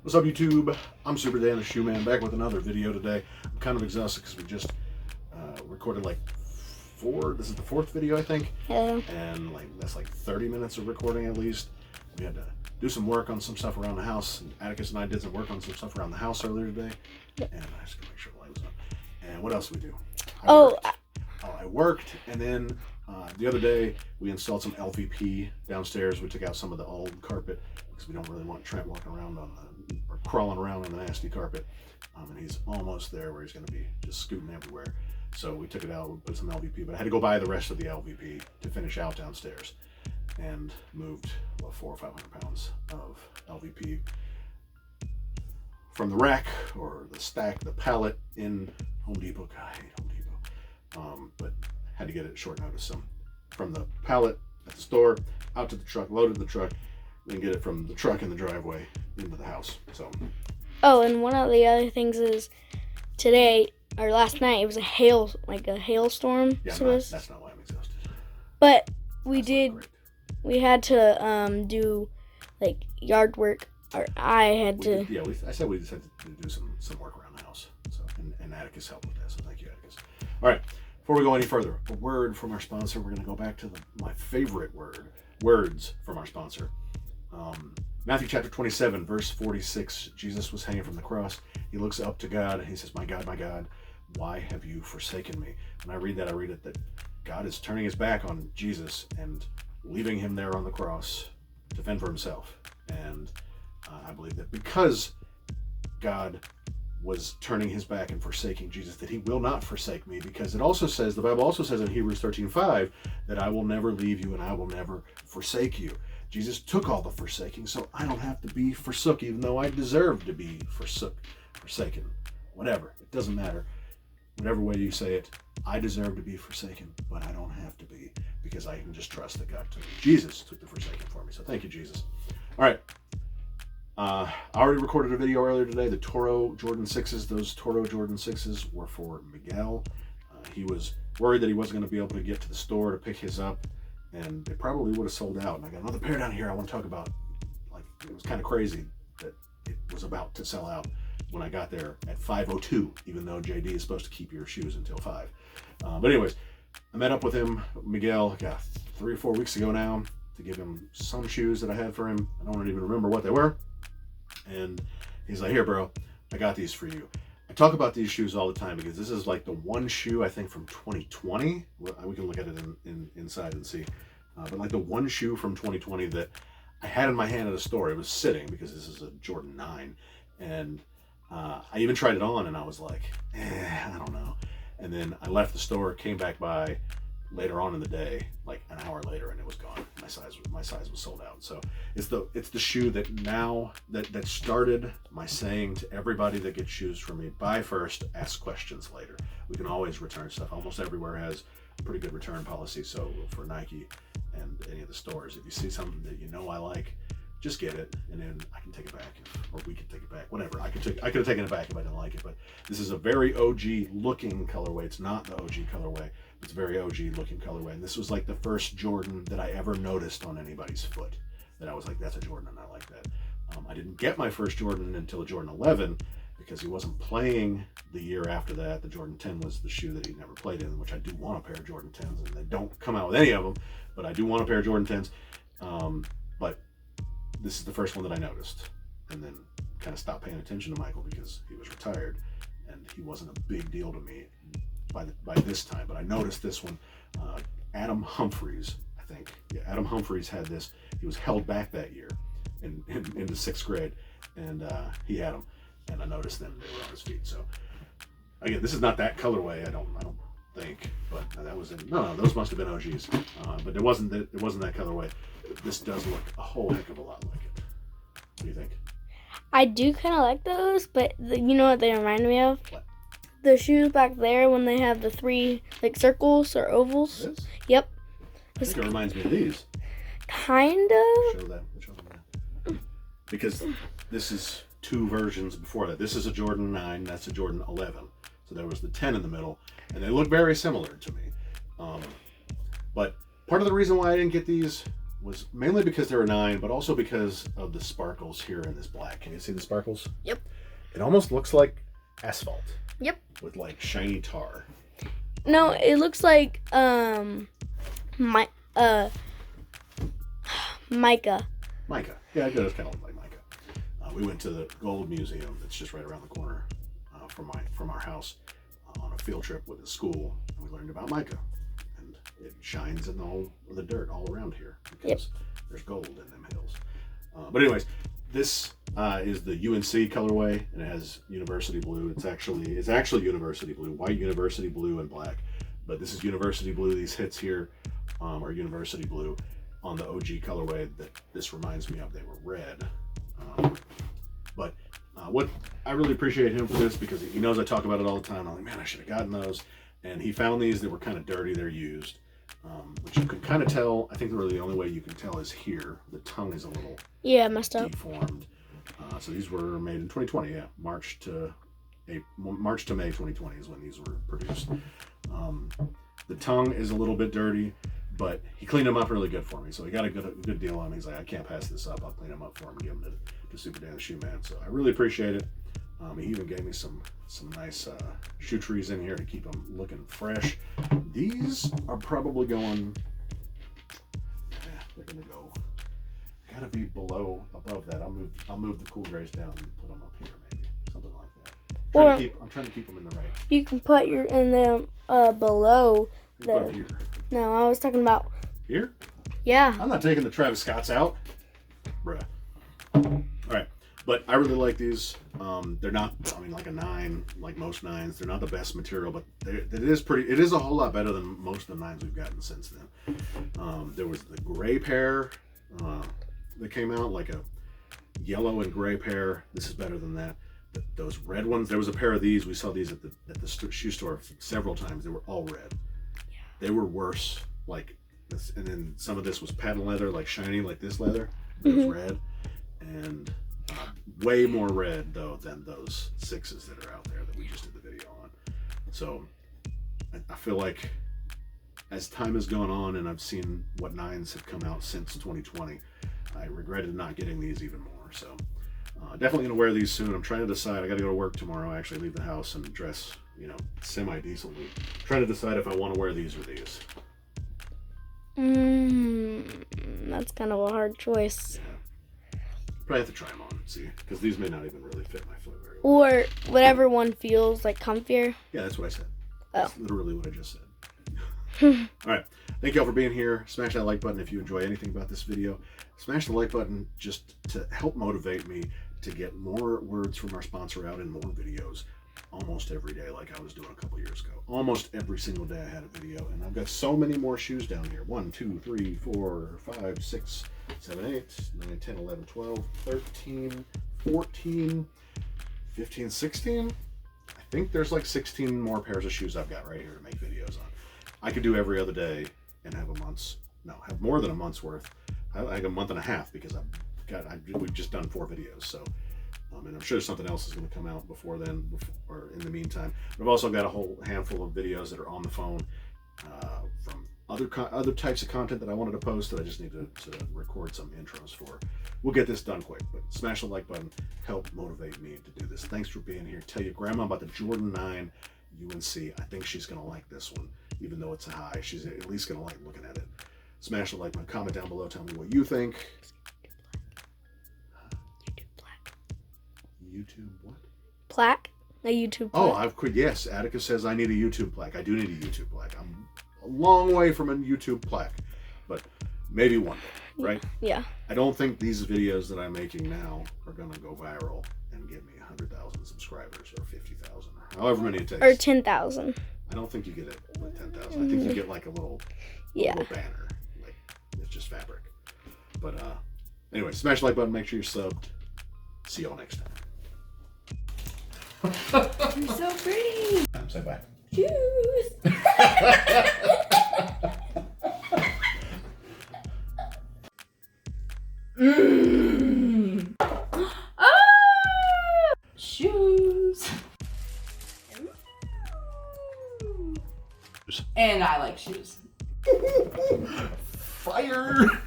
What's up, YouTube? I'm Super Dan the Shoe Man, back with another video today. I'm kind of exhausted because we just recorded like this is the fourth video, I think. Yeah. And that's like 30 minutes of recording at least. We had to do some work on some stuff around the house. And Atticus and I did some work on some stuff around the house earlier today. And I just gotta make sure the light was on. And what else did we do? I worked, and then the other day we installed some LVP downstairs. We took out some of the old carpet because we don't really want Trent walking around or crawling around on the nasty carpet. And he's almost there where he's going to be just scooting everywhere. So we took it out, we put some LVP, but I had to go buy the rest of the LVP to finish out downstairs, and moved 400 or 500 pounds of LVP from the rack or the stack, the pallet in Home Depot. God, I hate Home Depot. But had to get it at short notice. From the pallet at the store out to the truck, loaded the truck, then get it from the truck in the driveway into the house. Oh, and one of the other things is today or last night it was a hailstorm. Yeah, so that's not why I'm exhausted. But Great. we had to do like yard work, or I said we just had to do some work around the house. So and Atticus helped with that. So thank you, Atticus. All right. Before we go any further, a word from our sponsor. We're going to go back to my favorite words from our sponsor. Matthew chapter 27, verse 46. Jesus was hanging from the cross. He looks up to God and he says, my God, why have you forsaken me? When I read that, that God is turning his back on Jesus and leaving him there on the cross to fend for himself. And I believe that because God was turning his back and forsaking Jesus, that he will not forsake me, because it also says, the Bible also says in Hebrews 13:5, that I will never leave you and I will never forsake you. Jesus took all the forsaking, so I don't have to be forsook, even though I deserve to be forsaken. Whatever, it doesn't matter. Whatever way you say it, I deserve to be forsaken, but I don't have to be, because I can just trust that God took me. Jesus took the forsaken for me, so thank you, Jesus. All right. I already recorded a video earlier today, the Toro Jordan 6s. Those Toro Jordan 6s were for Miguel. He was worried that he wasn't going to be able to get to the store to pick his up, and they probably would have sold out. And I got another pair down here I want to talk about. Like, it was kind of crazy that it was about to sell out when I got there at 5:02, even though JD is supposed to keep your shoes until 5. But anyways, I met up with him, Miguel, 3 or 4 weeks ago now, to give him some shoes that I had for him. I don't even remember what they were. And he's like, here, bro, I got these for you. I talk about these shoes all the time because this is like the one shoe, I think, from 2020. We can look at it inside and see. But like the one shoe from 2020 that I had in my hand at a store. It was sitting because this is a Jordan 9. And I even tried it on and I was like, I don't know. And then I left the store, came back by later on in the day, like an hour later, and it was gone. My size was sold out. So it's the shoe that now that started my saying to everybody that gets shoes from me: buy first, ask questions later. We can always return stuff. Almost everywhere has a pretty good return policy. So for Nike and any of the stores, if you see something that you know I like, just get it, and then I can take it back, or we can take it back, whatever. I could have taken it back if I didn't like it, but this is a very OG looking colorway. It's not the OG colorway. It's a very OG looking colorway, and this was like the first Jordan that I ever noticed on anybody's foot that I was like, that's a Jordan, and I like that. I didn't get my first Jordan until Jordan 11, because he wasn't playing the year after that. The Jordan 10 was the shoe that he never played in, which I do want a pair of Jordan 10s, and they don't come out with any of them, but I do want a pair of Jordan 10s. But this is the first one that I noticed, and then kind of stopped paying attention to Michael because he was retired and he wasn't a big deal to me by this time. But I noticed this one. Adam Humphries, I think. Yeah, Adam Humphries had this. He was held back that year in the 6th grade, and he had them, and I noticed them. They were on his feet. So again, this is not that colorway. I don't think, but that was no, those must have been OGs. But it wasn't that colorway. This does look a whole heck of a lot like it. What do you think? I do kind of like those, but you know what they remind me of? What? The shoes back there when they have the 3 like circles or ovals. This? Yep. I think it reminds me of these. Kind of. Show that. Because this is 2 versions before that. This is a Jordan 9. That's a Jordan 11. So there was the 10 in the middle, and they look very similar to me. But part of the reason why I didn't get these was mainly because they were 9, but also because of the sparkles here in this black. Can you see the sparkles? Yep. It almost looks like asphalt. Yep. With like shiny tar. No, it looks like mica. Mica. Yeah, it does kind of look like mica. We went to the Gold Museum that's just right around the corner from our house on a field trip with the school, and we learned about mica. And it shines in all the dirt all around here because there's gold in them hills. But anyways, this is the UNC colorway, and it has university blue. It's actually university blue, white university blue and black. But this is university blue. These hits here are university blue. On the OG colorway that this reminds me of, they were red. But what I really appreciate him for this, because he knows I talk about it all the time. I'm like, man, I should have gotten those. And he found these that were kind of dirty. They're used, which you can kind of tell. I think really the only way you can tell is here. The tongue is a little messed up, deformed. So these were made in 2020. Yeah, March to May 2020 is when these were produced. The tongue is a little bit dirty, but he cleaned them up really good for me. So he got a good deal on me. He's like, I can't pass this up. I'll clean them up for him and give them to Super Dan the Shoe Man. So I really appreciate it. He even gave me some nice shoe trees in here to keep them looking fresh. These are probably going, they're gonna go, gotta be above that. I'll move the cool grays down and put them up here, maybe something like that. I'm trying to keep them in the right. You can put in them below the. Here. No, I was talking about here. Yeah. I'm not taking the Travis Scotts out, bruh. All right, but I really like these. They're not, like a 9, like most 9s. They're not the best material, but it is a whole lot better than most of the 9s we've gotten since then. There was the gray pair that came out, like a yellow and gray pair. This is better than that. Those red ones, there was a pair of these. We saw these at the shoe store several times. They were all red. Yeah. They were worse, like this, and then some of this was patent leather, like shiny, like this leather. It was red, and way more red though than those 6s that are out there that we just did the video on. So I feel like as time has gone on and I've seen what 9s have come out since 2020, I regretted not getting these even more. So definitely gonna wear these soon. I'm trying to decide. I gotta go to work tomorrow. I actually leave the house and dress, semi-decently. I'm trying to decide if I want to wear these or these. That's kind of a hard choice. Yeah. Probably have to try them on, see, because these may not even really fit my foot very well. Or whatever one feels like comfier. Yeah, that's what I said. Oh. That's literally what I just said. All right. Thank y'all for being here. Smash that like button if you enjoy anything about this video. Smash the like button just to help motivate me to get more words from our sponsor out in more videos almost every day, like I was doing a couple years ago. Almost every single day I had a video, and I've got so many more shoes down here. 1, 2, 3, 4, 5, 6, 7, 8, 9, 10, 11, 12, 13, 14, 15, 16. I think there's like 16 more pairs of shoes I've got right here to make videos on. I could do every other day and have have more than a month's worth. Like a month and a half, because we've just done 4 videos. So, and I'm sure something else is going to come out before then, or in the meantime. But I've also got a whole handful of videos that are on the phone from other types of content that I wanted to post that I just need to record some intros for. We'll get this done quick, but smash the like button, help motivate me to do this. Thanks for being here. Tell your grandma about the Jordan 9 UNC. I think she's going to like this one, even though it's a high. She's at least going to like looking at it. Smash the like button, comment down below, tell me what you think. YouTube what? Plaque? A YouTube plaque. Oh, yes. Atticus says I need a YouTube plaque. I do need a YouTube plaque. I'm a long way from a YouTube plaque, but maybe one day, right? Yeah. I don't think these videos that I'm making now are going to go viral and get me 100,000 subscribers or 50,000 or however many it takes. Or 10,000. I don't think you get it with 10,000. I think you get like a little banner. Like, it's just fabric. But anyway, smash the like button. Make sure you're subbed. See y'all next time. You're so pretty. Say bye. Shoes. Shoes. And I like shoes. Fire!